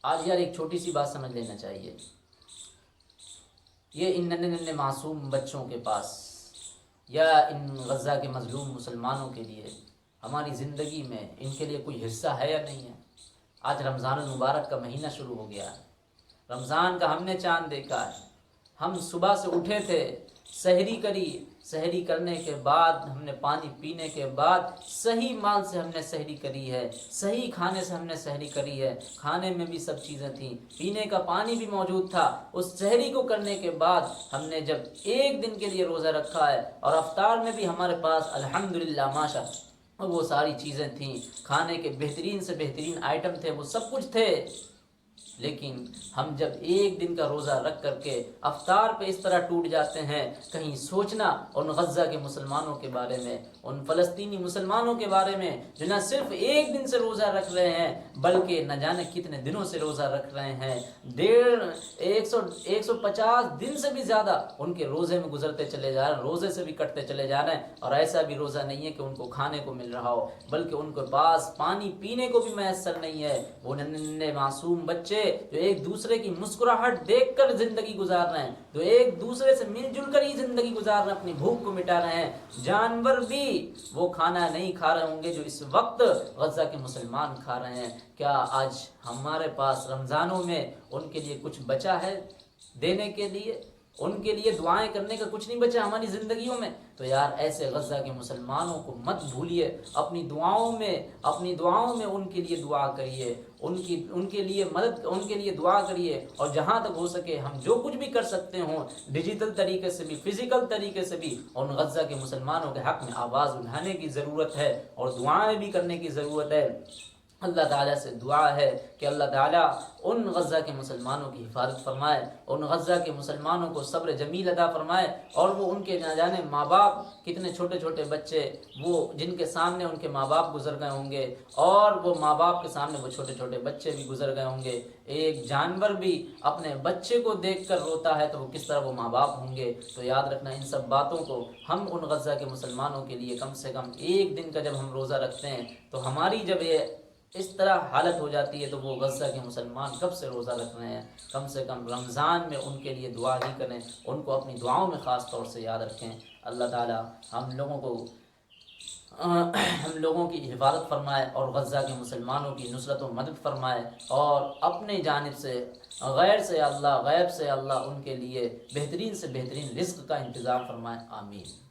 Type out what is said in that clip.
آج یار ایک چھوٹی سی بات سمجھ لینا چاہیے، یہ ان ننھے ننھے معصوم بچوں کے پاس یا ان غزہ کے مظلوم مسلمانوں کے لیے ہماری زندگی میں ان کے لیے کوئی حصہ ہے یا نہیں ہے؟ آج رمضان المبارک کا مہینہ شروع ہو گیا ہے، رمضان کا ہم نے چاند دیکھا ہے، ہم صبح سے اٹھے تھے، سحری کری، سحری کرنے کے بعد ہم نے پانی پینے کے بعد صحیح مال سے ہم نے سحری کری ہے، صحیح کھانے سے ہم نے سحری کری ہے، کھانے میں بھی سب چیزیں تھیں، پینے کا پانی بھی موجود تھا۔ اس سحری کو کرنے کے بعد ہم نے جب ایک دن کے لیے روزہ رکھا ہے اور افطار میں بھی ہمارے پاس الحمدللہ ماشاء وہ ساری چیزیں تھیں، کھانے کے بہترین سے بہترین آئٹم تھے، وہ سب کچھ تھے، لیکن ہم جب ایک دن کا روزہ رکھ کر کے افطار پہ اس طرح ٹوٹ جاتے ہیں، کہیں سوچنا ان غزہ کے مسلمانوں کے بارے میں، ان فلسطینی مسلمانوں کے بارے میں جو نہ صرف ایک دن سے روزہ رکھ رہے ہیں بلکہ نہ جانے کتنے دنوں سے روزہ رکھ رہے ہیں، 150 دن سے بھی زیادہ ان کے روزے میں گزرتے چلے جا رہے ہیں، روزے سے بھی کٹتے چلے جا رہے ہیں، اور ایسا بھی روزہ نہیں ہے کہ ان کو کھانے کو مل رہا ہو بلکہ ان کے پاس پانی پینے کو بھی میسر نہیں ہے۔ وہ ننھے معصوم بچے جو ایک دوسرے کی مسکراہٹ دیکھ کر زندگی گزار رہے ہیں، جو ایک دوسرے سے مل جل کر ہی زندگی گزار رہے ہیں، اپنی بھوک کو مٹا رہے ہیں، جانور بھی وہ کھانا نہیں کھا رہے ہوں گے جو اس وقت غزہ کے مسلمان کھا رہے ہیں۔ کیا آج ہمارے پاس رمضانوں میں ان کے لیے کچھ بچا ہے دینے کے لیے؟ ان کے لیے دعائیں کرنے کا کچھ نہیں بچا ہماری زندگیوں میں؟ تو یار ایسے غزہ کے مسلمانوں کو مت بھولیے، اپنی دعاؤں میں ان کے لیے دعا کریے، ان کے لیے مدد، ان کے لیے دعا کریے، اور جہاں تک ہو سکے ہم جو کچھ بھی کر سکتے ہوں ڈیجیٹل طریقے سے بھی، فزیکل طریقے سے بھی، ان غزہ کے مسلمانوں کے حق میں آواز اٹھانے کی ضرورت ہے اور دعائیں بھی کرنے کی ضرورت ہے۔ اللہ تعالیٰ سے دعا ہے کہ اللہ تعالیٰ ان غزہ کے مسلمانوں کی حفاظت فرمائے، ان غزہ کے مسلمانوں کو صبر جمیل عطا فرمائے، اور وہ ان کے نہ جانے ماں باپ، کتنے چھوٹے چھوٹے بچے وہ جن کے سامنے ان کے ماں باپ گزر گئے ہوں گے، اور وہ ماں باپ کے سامنے وہ چھوٹے چھوٹے بچے بھی گزر گئے ہوں گے۔ ایک جانور بھی اپنے بچے کو دیکھ کر روتا ہے تو وہ کس طرح وہ ماں باپ ہوں گے۔ تو یاد رکھنا ان سب باتوں کو، ہم ان غزہ کے مسلمانوں کے لیے کم سے کم ایک دن کا جب ہم روزہ رکھتے ہیں تو ہماری جب یہ اس طرح حالت ہو جاتی ہے تو وہ غزہ کے مسلمان کب سے روزہ رکھ رہے ہیں؟ کم سے کم رمضان میں ان کے لیے دعا ہی کریں، ان کو اپنی دعاؤں میں خاص طور سے یاد رکھیں۔ اللہ تعالی ہم لوگوں کی حفاظت فرمائے اور غزہ کے مسلمانوں کی نصرت و مدد فرمائے، اور اپنے جانب سے غیب سے اللہ ان کے لیے بہترین سے بہترین رزق کا انتظام فرمائے۔ آمین۔